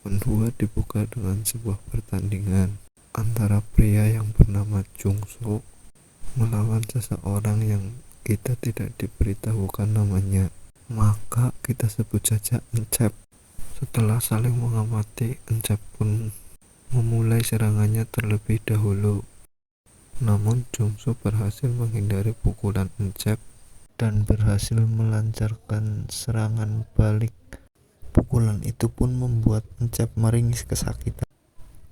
Menhua dibuka dengan sebuah pertandingan antara pria yang bernama Jungso melawan seseorang yang kita tidak diberitahukan namanya, maka kita sebut saja Encep. Setelah saling mengamati, Encep pun memulai serangannya terlebih dahulu. Namun Jungso berhasil menghindari pukulan Encep dan berhasil melancarkan serangan balik. Pukulan itu pun membuat Encep meringis kesakitan.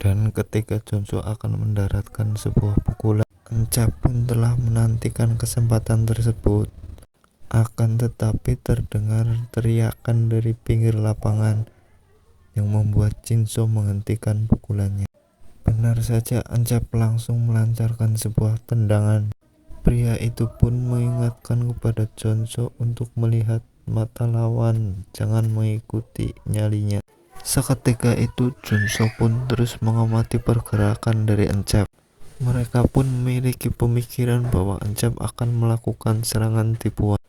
Dan ketika Jungso akan mendaratkan sebuah pukulan, Encep pun telah menantikan kesempatan tersebut. Akan tetapi terdengar teriakan dari pinggir lapangan yang membuat Jungso menghentikan pukulannya. Benar saja, Encep langsung melancarkan sebuah tendangan. Pria itu pun mengingatkan kepada Jungso untuk melihat mata lawan, jangan mengikuti nyalinya. Seketika itu Jungso pun terus mengamati pergerakan dari Encep. Mereka pun memiliki pemikiran bahwa Encep akan melakukan serangan tipuan.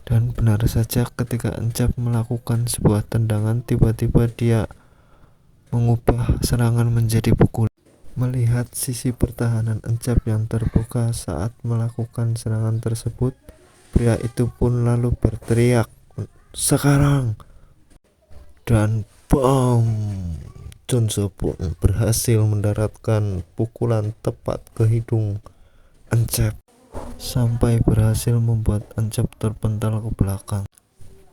Dan benar saja, ketika Encep melakukan sebuah tendangan, tiba-tiba dia mengubah serangan menjadi pukulan. Melihat sisi pertahanan Encep yang terbuka saat melakukan serangan tersebut, pria itu pun lalu berteriak, "Sekarang!" Dan bam! Jungso pun berhasil mendaratkan pukulan tepat ke hidung Encep sampai berhasil membuat Encep terpental ke belakang.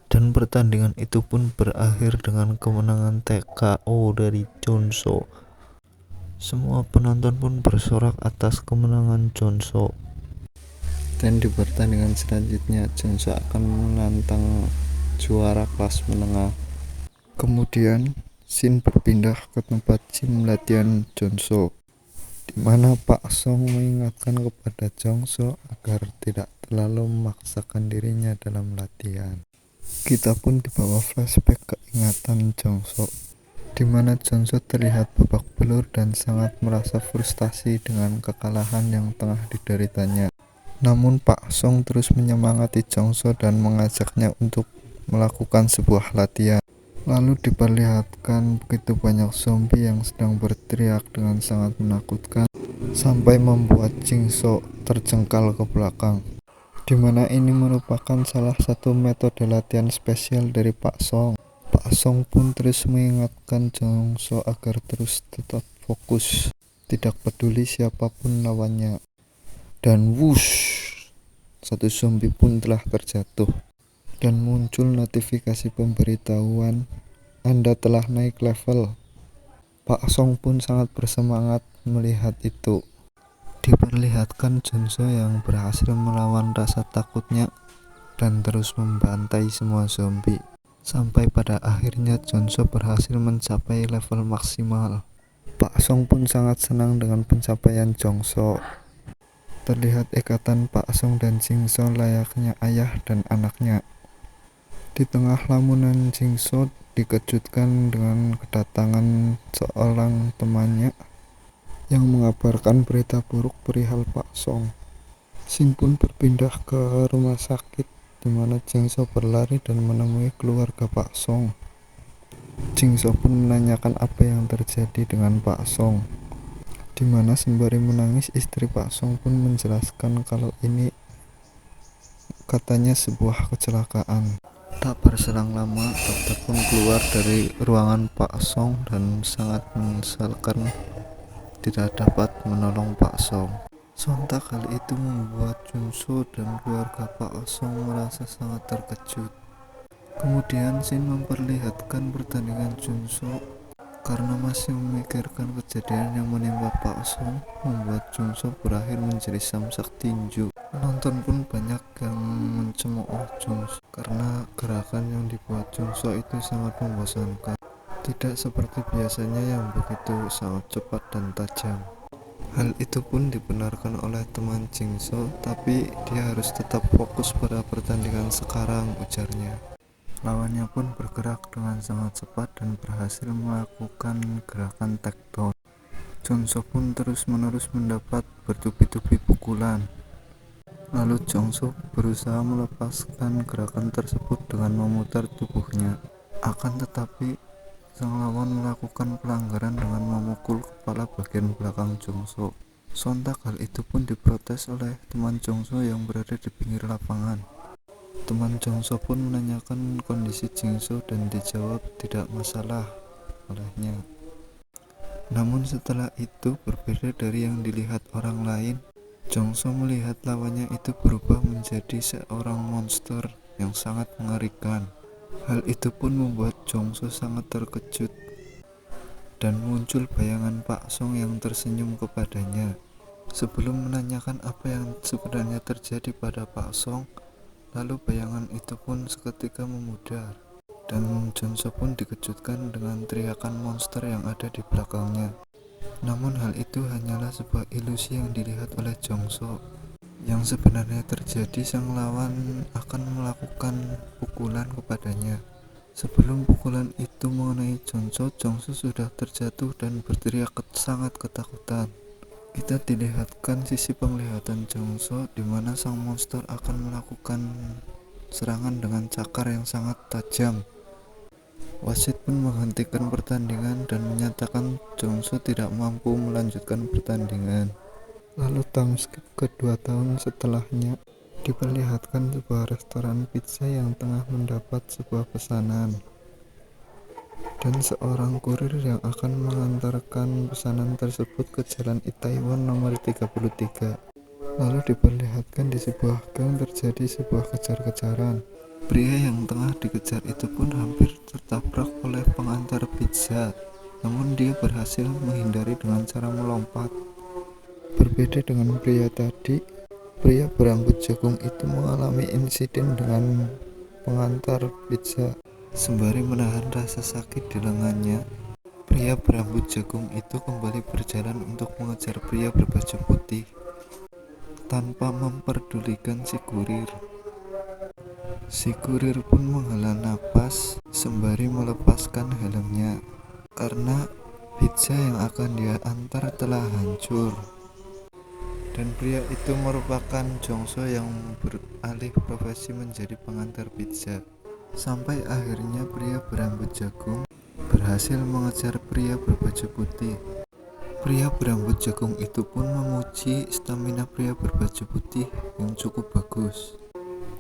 Dan pertandingan itu pun berakhir dengan kemenangan TKO dari Jungso. Semua penonton pun bersorak atas kemenangan Jungso. Dan di pertandingan selanjutnya Jungso akan menantang juara kelas menengah. Kemudian scene berpindah ke tempat gym latihan Jungso, di mana Pak Song mengingatkan kepada Jungso agar tidak terlalu memaksakan dirinya dalam latihan. Kita pun dibawa flashback keingatan Jungso, di mana Jungso terlihat babak belur dan sangat merasa frustasi dengan kekalahan yang tengah dideritanya. Namun Pak Song terus menyemangati Jungso dan mengajaknya untuk melakukan sebuah latihan. Lalu diperlihatkan begitu banyak zombie yang sedang berteriak dengan sangat menakutkan sampai membuat Jungso terjengkal ke belakang, di mana ini merupakan salah satu metode latihan spesial dari Pak Song. Pak Song pun terus mengingatkan Jungso agar terus tetap fokus, tidak peduli siapapun lawannya. Dan wush, satu zombie pun telah terjatuh dan muncul notifikasi pemberitahuan, Anda telah naik level. Pak Song pun sangat bersemangat melihat itu. Diperlihatkan Jungso yang berhasil melawan rasa takutnya dan terus membantai semua zombie. Sampai pada akhirnya Jungso berhasil mencapai level maksimal. Pak Song pun sangat senang dengan pencapaian Jungso. Terlihat ikatan Pak Song dan Jungso layaknya ayah dan anaknya. Di tengah lamunan, Jungso dikejutkan dengan kedatangan seorang temannya yang mengabarkan berita buruk perihal Pak Song. Scene pun berpindah ke rumah sakit, di mana Jungso berlari dan menemui keluarga Pak Song. Jungso pun menanyakan apa yang terjadi dengan Pak Song, di mana sembari menangis istri Pak Song pun menjelaskan kalau ini katanya sebuah kecelakaan. Tak berselang lama, dokter pun keluar dari ruangan Pak Song dan sangat menyesalkan tidak dapat menolong Pak Song. Sontak hal itu membuat Jungso dan keluarga Pak Song merasa sangat terkejut. Kemudian scene memperlihatkan pertandingan Jungso. Karena masih memikirkan kejadian yang menimpa Pak Song, membuat Jungso berakhir menjadi samsak tinju. Penonton pun banyak yang mencemooh Jungso karena gerakan yang dibuat Jungso itu sangat membosankan, tidak seperti biasanya yang begitu sangat cepat dan tajam. Hal itu pun dibenarkan oleh teman Jungso, tapi dia harus tetap fokus pada pertandingan sekarang, ujarnya. Lawannya pun bergerak dengan sangat cepat dan berhasil melakukan gerakan takedown. Jungso pun terus-menerus mendapat bertubi-tubi pukulan. Lalu Jungso berusaha melepaskan gerakan tersebut dengan memutar tubuhnya. Akan tetapi Sang lawan melakukan pelanggaran dengan memukul kepala bagian belakang Jongso. Sontak hal itu pun diprotes oleh teman Jongso yang berada di pinggir lapangan. Teman Jongso pun menanyakan kondisi Jingso dan dijawab tidak masalah olehnya. Namun setelah itu berbeda dari yang dilihat orang lain. Jongso melihat lawannya itu berubah menjadi seorang monster yang sangat mengerikan. Hal itu pun membuat Jongso sangat terkejut dan muncul bayangan Pak Song yang tersenyum kepadanya. Sebelum menanyakan apa yang sebenarnya terjadi pada Pak Song, lalu bayangan itu pun seketika memudar dan Jongso pun dikejutkan dengan teriakan monster yang ada di belakangnya. Namun hal itu hanyalah sebuah ilusi yang dilihat oleh Jongso. Yang sebenarnya terjadi, sang lawan akan melakukan pukulan kepadanya. Sebelum pukulan itu mengenai Jongso, Jongso sudah terjatuh dan berteriak sangat ketakutan. Kita dilihatkan sisi penglihatan Jongso di mana sang monster akan melakukan serangan dengan cakar yang sangat tajam. Wasit pun menghentikan pertandingan dan menyatakan Jongso tidak mampu melanjutkan pertandingan. Lalu timeskip kedua tahun setelahnya diperlihatkan sebuah restoran pizza yang tengah mendapat sebuah pesanan dan seorang kurir yang akan mengantarkan pesanan tersebut ke Jalan Itaewon nomor 33. Lalu diperlihatkan di sebuah gang terjadi sebuah kejar-kejaran. Pria yang tengah dikejar itu pun hampir tertabrak oleh pengantar pizza, namun dia berhasil menghindari dengan cara melompat. Berbeda dengan pria tadi, pria berambut jagung itu mengalami insiden dengan pengantar pizza. Sembari menahan rasa sakit di lengannya, pria berambut jagung itu kembali berjalan untuk mengejar pria berbaju putih tanpa memperdulikan si kurir. Si kurir pun menghela napas sembari melepaskan helmnya karena pizza yang akan dia antar telah hancur. Dan pria itu merupakan Jongso yang beralih profesi menjadi pengantar pizza. Sampai akhirnya pria berambut jagung berhasil mengejar pria berbaju putih. Pria berambut jagung itu pun memuji stamina pria berbaju putih yang cukup bagus.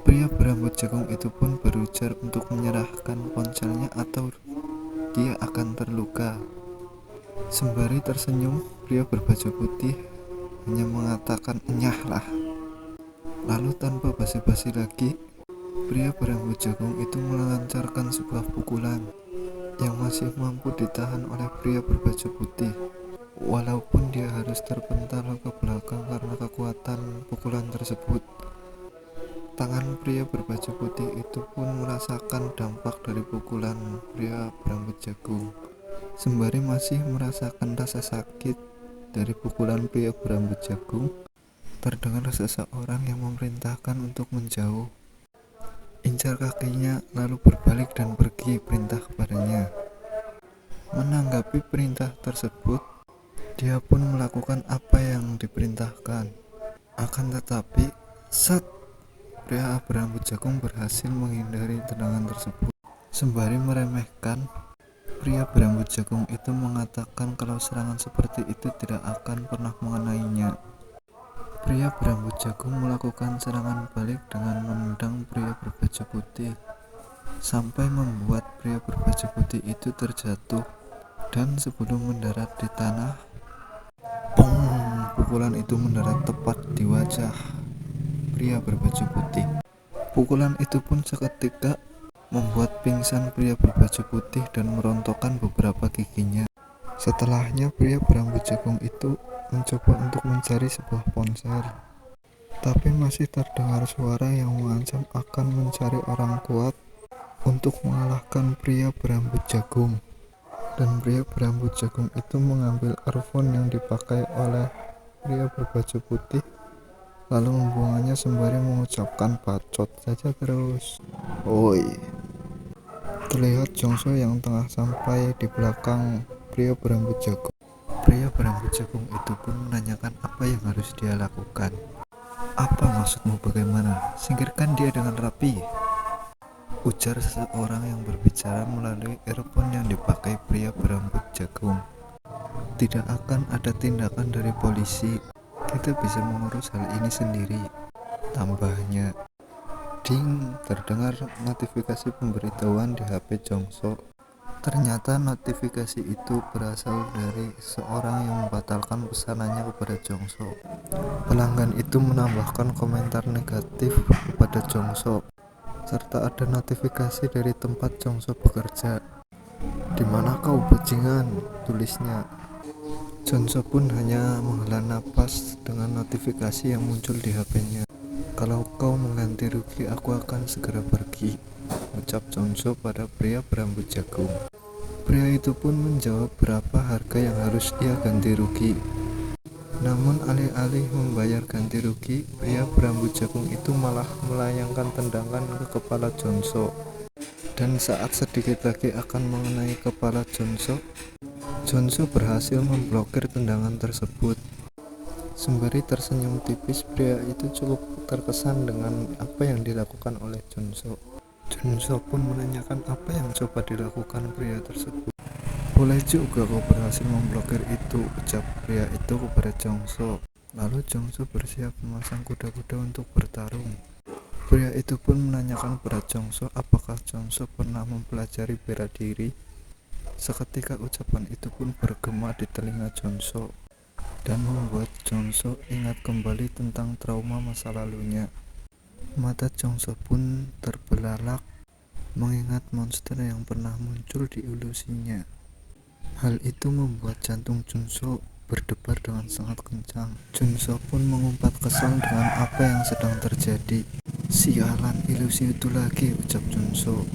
Pria berambut jagung itu pun berujar untuk menyerahkan ponselnya atau dia akan terluka. Sembari tersenyum, pria berbaju putih hanya mengatakan enyahlah. Lalu tanpa basa-basi lagi, pria berambut jagung itu melancarkan sebuah pukulan yang masih mampu ditahan oleh pria berbaju putih. Walaupun dia harus terpental ke belakang karena kekuatan pukulan tersebut, tangan pria berbaju putih itu pun merasakan dampak dari pukulan pria berambut jagung. Sembari masih merasakan rasa sakit dari pukulan pria berambut jagung, terdengar seseorang yang memerintahkan untuk menjauh. Incar kakinya lalu berbalik dan pergi perintah kepadanya. Menanggapi perintah tersebut, dia pun melakukan apa yang diperintahkan. Akan tetapi, saat pria berambut jagung berhasil menghindari tendangan tersebut, sembari meremehkan, pria berambut jagung itu mengatakan kalau serangan seperti itu tidak akan pernah mengenainya. Pria berambut jagung melakukan serangan balik dengan menendang pria berbaju putih, sampai membuat pria berbaju putih itu terjatuh, dan sebelum mendarat di tanah, pukulan itu mendarat tepat di wajah pria berbaju putih. Pukulan itu pun seketika membuat pingsan pria berbaju putih dan merontokkan beberapa giginya. Setelahnya pria berambut jagung itu mencoba untuk mencari sebuah ponsel, tapi masih terdengar suara yang mengancam akan mencari orang kuat untuk mengalahkan pria berambut jagung. Dan pria berambut jagung itu mengambil earphone yang dipakai oleh pria berbaju putih, lalu membuangnya sembari mengucapkan bacot saja terus. Oi. Terlihat Jongso yang tengah sampai di belakang pria berambut jagung. Pria berambut jagung itu pun menanyakan apa yang harus dia lakukan. Apa maksudmu, bagaimana? Singkirkan dia dengan rapi. ujar seseorang yang berbicara melalui earphone yang dipakai pria berambut jagung. Tidak akan ada tindakan dari polisi. Kita bisa mengurus hal ini sendiri, tambahnya. Ding, terdengar notifikasi pemberitahuan di HP Jongso. Ternyata notifikasi itu berasal dari seorang yang membatalkan pesanannya kepada Jongso. Pelanggan itu menambahkan komentar negatif kepada Jongso, serta ada notifikasi dari tempat Jongso bekerja. "Di mana kau, bajingan?" tulisnya. Jongso pun hanya menghela napas dengan notifikasi yang muncul di HP-nya. "Kalau kau mengganti rugi, aku akan segera pergi," ucap Jongso pada pria berambut jagung. Pria itu pun menjawab berapa harga yang harus ia ganti rugi. Namun alih-alih membayar ganti rugi, pria berambut jagung itu malah melayangkan tendangan ke kepala Jongso. Dan saat sedikit lagi akan mengenai kepala Jongso, Jongso berhasil memblokir tendangan tersebut. Sembari tersenyum tipis, pria itu cukup terkesan dengan apa yang dilakukan oleh Jongso. Jongso pun menanyakan apa yang coba dilakukan pria tersebut. "Boleh juga kau berhasil memblokir itu," ucap pria itu kepada Jongso. Lalu Jongso bersiap memasang kuda-kuda untuk bertarung. Pria itu pun menanyakan pada Jongso apakah Jongso pernah mempelajari bela diri. Seketika ucapan itu pun bergema di telinga Jongso dan membuat Jongso ingat kembali tentang trauma masa lalunya. Mata Jongso pun terbelalak mengingat monster yang pernah muncul di ilusinya. Hal itu membuat jantung Jongso berdebar dengan sangat kencang. Jongso pun mengumpat kesal dengan apa yang sedang terjadi. "Sialan, ilusi itu lagi," ucap Jongso.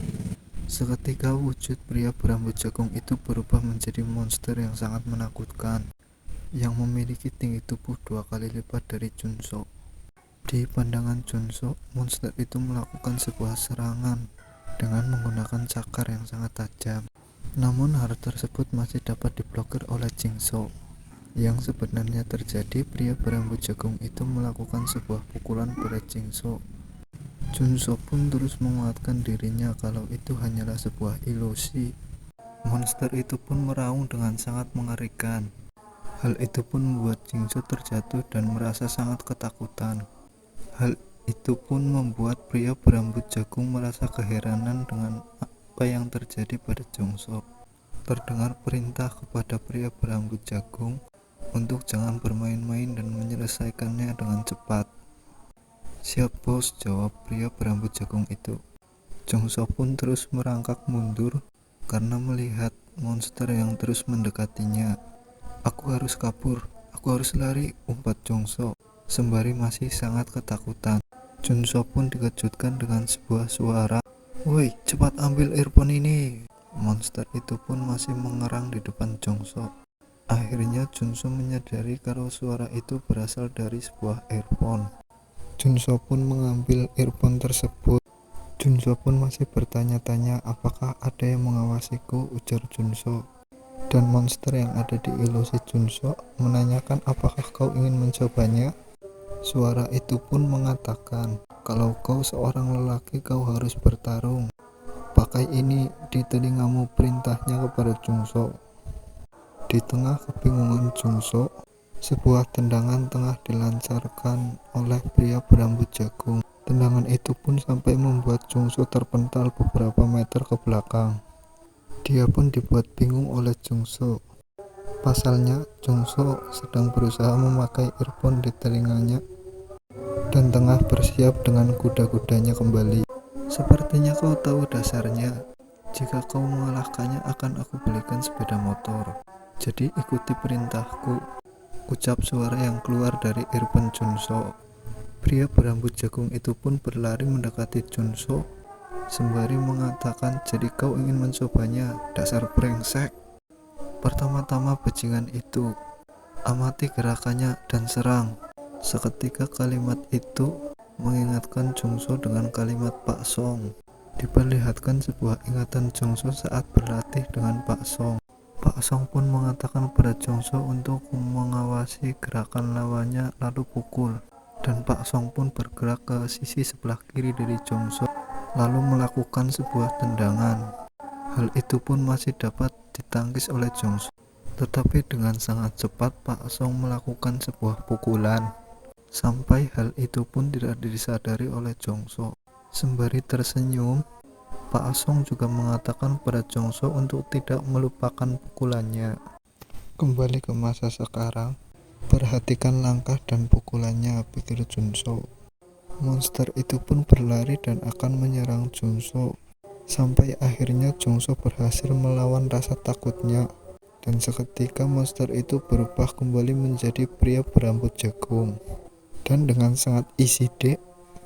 Seketika wujud pria berambut jagung itu berubah menjadi monster yang sangat menakutkan, yang memiliki tinggi tubuh 2 kali lipat dari Jongso. Di pandangan Jongso, monster itu melakukan sebuah serangan dengan menggunakan cakar yang sangat tajam. Namun hal tersebut masih dapat diblokir oleh Jongso. Yang sebenarnya terjadi, pria berambut jagung itu melakukan sebuah pukulan pada Jongso. Jongso pun terus menguatkan dirinya kalau itu hanyalah sebuah ilusi. Monster itu pun meraung dengan sangat mengerikan. Hal itu pun membuat Jongso terjatuh dan merasa sangat ketakutan. Hal itu pun membuat pria berambut jagung merasa keheranan dengan apa yang terjadi pada Jongso. Terdengar perintah kepada pria berambut jagung untuk jangan bermain-main dan menyelesaikannya dengan cepat. "Siap bos," jawab pria berambut jagung itu. Jongso pun terus merangkak mundur karena melihat monster yang terus mendekatinya. "Aku harus kabur, aku harus lari," umpat Jongso sembari masih sangat ketakutan. Jongso pun dikejutkan dengan sebuah suara, "Woi, cepat ambil earphone ini." Monster itu pun masih mengerang di depan Jongso. Akhirnya Jongso menyadari kalau suara itu berasal dari sebuah earphone. Jongso pun mengambil earphone tersebut. Jongso pun masih bertanya-tanya, "Apakah ada yang mengawasiku?" ujar Jongso. Dan monster yang ada di ilusi Jongso menanyakan, "Apakah kau ingin mencobanya?" Suara itu pun mengatakan, "Kalau kau seorang lelaki, kau harus bertarung. Pakai ini di telingamu," perintahnya kepada Jongso. Di tengah kebingungan Jongso, sebuah tendangan tengah dilancarkan oleh pria berambut jagung. Tendangan itu pun sampai membuat Jongso terpental beberapa meter ke belakang. Dia pun dibuat bingung oleh Jongso. Pasalnya, Jongso sedang berusaha memakai earphone di telinganya dan tengah bersiap dengan kuda-kudanya kembali. "Sepertinya kau tahu dasarnya. Jika kau mengalahkannya, akan aku belikan sepeda motor. Jadi ikuti perintahku," ucap suara yang keluar dari earphone Jongso. Pria berambut jagung itu pun berlari mendekati Jongso sembari mengatakan, "Jadi kau ingin mencobanya, dasar brengsek. Pertama-tama bajingan itu, amati gerakannya dan serang." Seketika kalimat itu mengingatkan Jongso dengan kalimat Pak Song. Diperlihatkan sebuah ingatan Jongso saat berlatih dengan Pak Song. Pak Song pun mengatakan pada Jongso untuk mengawasi gerakan lawannya lalu pukul. Dan Pak Song pun bergerak ke sisi sebelah kiri dari Jongso lalu melakukan sebuah tendangan. Hal itu pun masih dapat ditangkis oleh Jongso, tetapi dengan sangat cepat Pak Song melakukan sebuah pukulan. Sampai hal itu pun tidak disadari oleh Jongso. Sembari tersenyum, Pak Song juga mengatakan pada Jongso untuk tidak melupakan pukulannya. Kembali ke masa sekarang, perhatikan langkah dan pukulannya, pikir Jongso. Monster itu pun berlari dan akan menyerang Jongso. Sampai akhirnya Jongso berhasil melawan rasa takutnya. Dan seketika monster itu berubah kembali menjadi pria berambut jagung. Dan dengan sangat easy dek,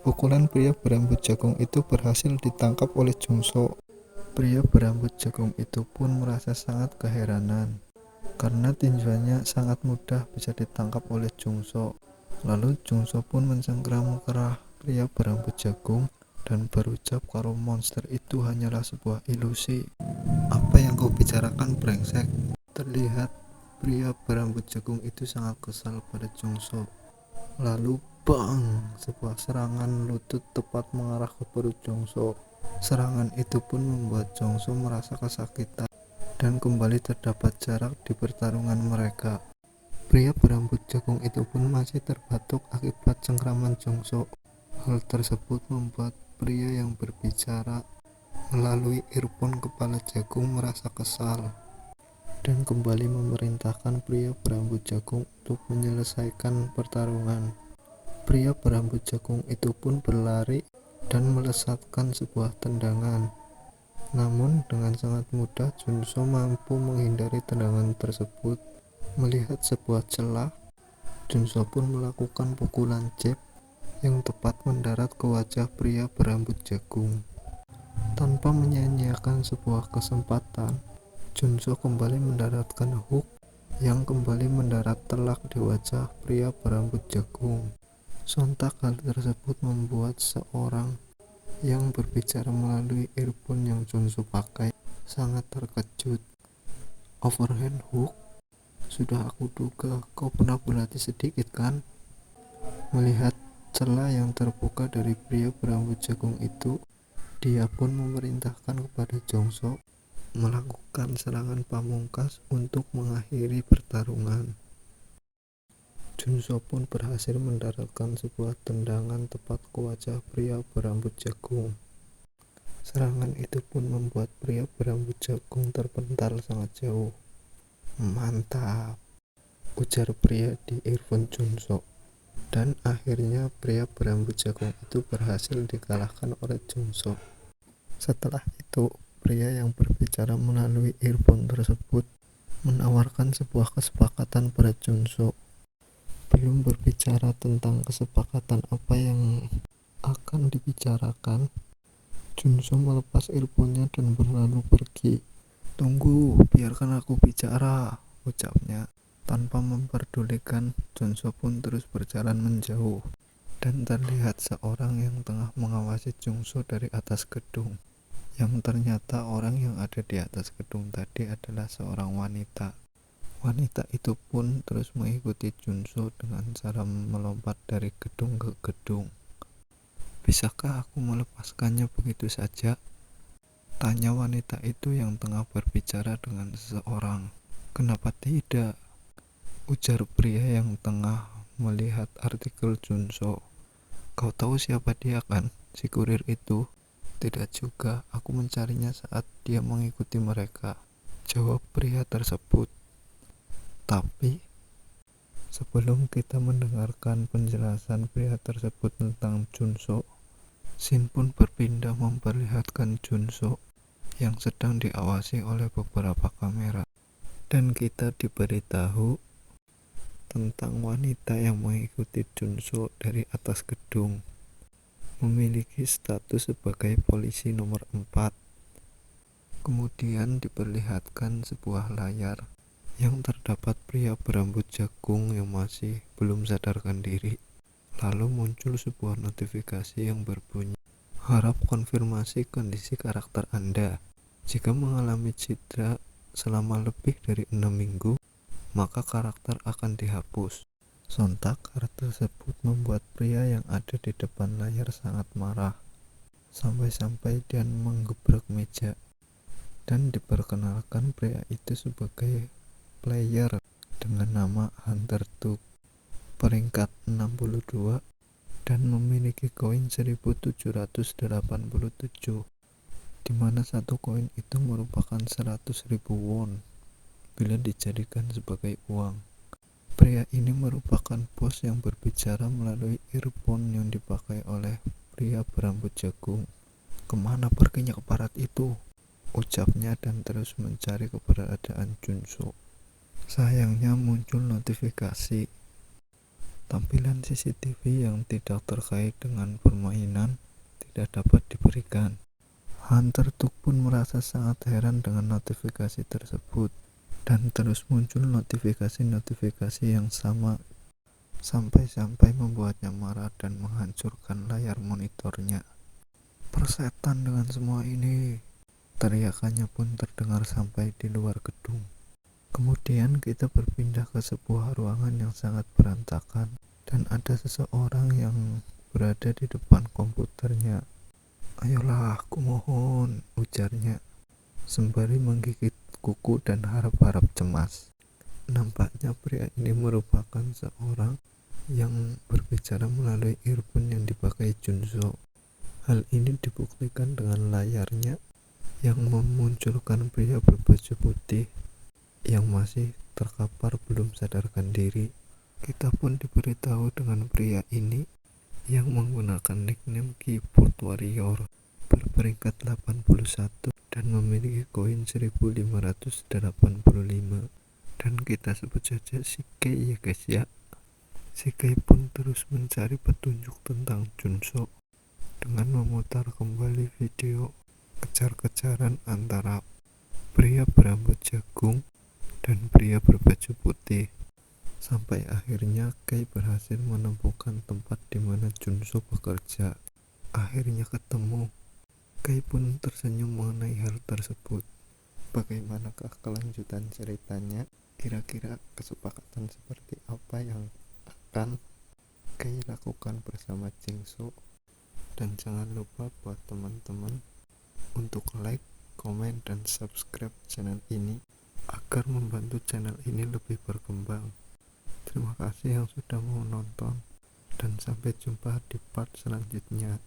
pukulan pria berambut jagung itu berhasil ditangkap oleh Jongso. Pria berambut jagung itu pun merasa sangat keheranan, karena tinjuannya sangat mudah bisa ditangkap oleh Jongso. Lalu Jongso pun mencengkeram kerah pria berambut jagung dan berucap kalau monster itu hanyalah sebuah ilusi. Apa yang kau bicarakan, brengsek? Terlihat pria berambut jagung itu sangat kesal pada Jongso. Lalu bang, sebuah serangan lutut tepat mengarah ke perut Jongso. Serangan itu pun membuat Jongso merasa kesakitan dan kembali terdapat jarak di pertarungan mereka. Pria berambut jagung itu pun masih terbatuk akibat cengkraman Jongso. Hal tersebut membuat pria yang berbicara melalui earphone kepala jagung merasa kesal dan kembali memerintahkan pria berambut jagung untuk menyelesaikan pertarungan. Pria berambut jagung itu pun berlari dan melesatkan sebuah tendangan. Namun dengan sangat mudah Jongso mampu menghindari tendangan tersebut. Melihat sebuah celah, Jongso pun melakukan pukulan jab yang tepat mendarat ke wajah pria berambut jagung. Tanpa menyia-nyiakan sebuah kesempatan, Jongso kembali mendaratkan hook yang kembali mendarat telak di wajah pria berambut jagung. Sontak hal tersebut membuat seorang yang berbicara melalui earphone yang Jongso pakai sangat terkejut. Overhand hook? Sudah aku duga, kau pernah berlatih sedikit kan? Melihat celah yang terbuka dari pria berambut jagung itu, dia pun memerintahkan kepada Jongso melakukan serangan pamungkas untuk mengakhiri pertarungan. Jongso pun berhasil mendaratkan sebuah tendangan tepat ke wajah pria berambut jagung. Serangan itu pun membuat pria berambut jagung terpental sangat jauh. Mantap, ujar pria di earphone Jongso. Dan akhirnya pria berambut jagung itu berhasil dikalahkan oleh Jongso. Setelah itu, pria yang berbicara melalui earphone tersebut menawarkan sebuah kesepakatan pada Jongso. Belum berbicara tentang kesepakatan apa yang akan dibicarakan, Jongso melepas earphone-nya dan berlalu pergi. Tunggu, biarkan aku bicara, ucapnya. Tanpa memperdulikan, Jongso pun terus berjalan menjauh. Dan terlihat seorang yang tengah mengawasi Jongso dari atas gedung. Yang ternyata orang yang ada di atas gedung tadi adalah seorang wanita. Wanita itu pun terus mengikuti Jongso dengan cara melompat dari gedung ke gedung. Bisakah aku melepaskannya begitu saja? Tanya wanita itu yang tengah berbicara dengan seseorang. Kenapa tidak? Ujar pria yang tengah melihat artikel Jongso. Kau tahu siapa dia kan? Si kurir itu? Tidak juga, aku mencarinya saat dia mengikuti mereka, jawab pria tersebut. Tapi, sebelum kita mendengarkan penjelasan pria tersebut tentang Jongso, Shin pun berpindah memperlihatkan Jongso yang sedang diawasi oleh beberapa kamera. Dan kita diberitahu tentang wanita yang mengikuti Jongso dari atas gedung. Memiliki status sebagai polisi nomor 4. Kemudian diperlihatkan sebuah layar yang terdapat pria berambut jagung yang masih belum sadarkan diri. Lalu muncul sebuah notifikasi yang berbunyi, harap konfirmasi kondisi karakter Anda. Jika mengalami cedera selama lebih dari 6 minggu, maka karakter akan dihapus. Sontak hal tersebut membuat pria yang ada di depan layar sangat marah. sampai-sampai dia menggebrak meja dan diperkenalkan pria itu sebagai player dengan nama Hunter Duck, peringkat 62 dan memiliki koin 1787, di mana satu koin itu merupakan 100.000 won bila dijadikan sebagai uang. Pria ini merupakan bos yang berbicara melalui earphone yang dipakai oleh pria berambut jagung. "Kemana perginya keparat itu?" ucapnya dan terus mencari keberadaan Junso. Sayangnya muncul notifikasi tampilan CCTV yang tidak terkait dengan permainan tidak dapat diberikan. Hunter Duck pun merasa sangat heran dengan notifikasi tersebut dan terus muncul notifikasi-notifikasi yang sama sampai-sampai membuatnya marah dan menghancurkan layar monitornya. "Persetan dengan semua ini!" teriakannya pun terdengar sampai di luar gedung. Kemudian kita berpindah ke sebuah ruangan yang sangat berantakan dan ada seseorang yang berada di depan komputernya. "Ayolah, aku mohon," ujarnya sembari menggigit kuku dan harap-harap cemas. Nampaknya pria ini merupakan seorang yang berbicara melalui earphone yang dipakai Junso. Hal ini dibuktikan dengan layarnya yang memunculkan pria berbaju putih yang masih terkapar belum sadarkan diri. Kita pun diberitahu dengan pria ini yang menggunakan nickname Keyboard Warrior, berperingkat 81 dan memiliki koin 1585, dan kita sebut saja si Kei ya guys ya. Si Kei pun terus mencari petunjuk tentang Junso dengan memutar kembali video kejar-kejaran antara pria berambut jagung dan pria berbaju putih, sampai akhirnya Kei berhasil menemukan tempat di mana Junso bekerja. Akhirnya ketemu. Kei pun tersenyum mengenai hal tersebut. Bagaimanakah kelanjutan ceritanya? Kira-kira kesepakatan seperti apa yang akan Kei lakukan bersama Jingso? Dan jangan lupa buat teman-teman untuk like, komen, dan subscribe channel ini agar membantu channel ini lebih berkembang. Terima kasih yang sudah mau nonton dan sampai jumpa di part selanjutnya.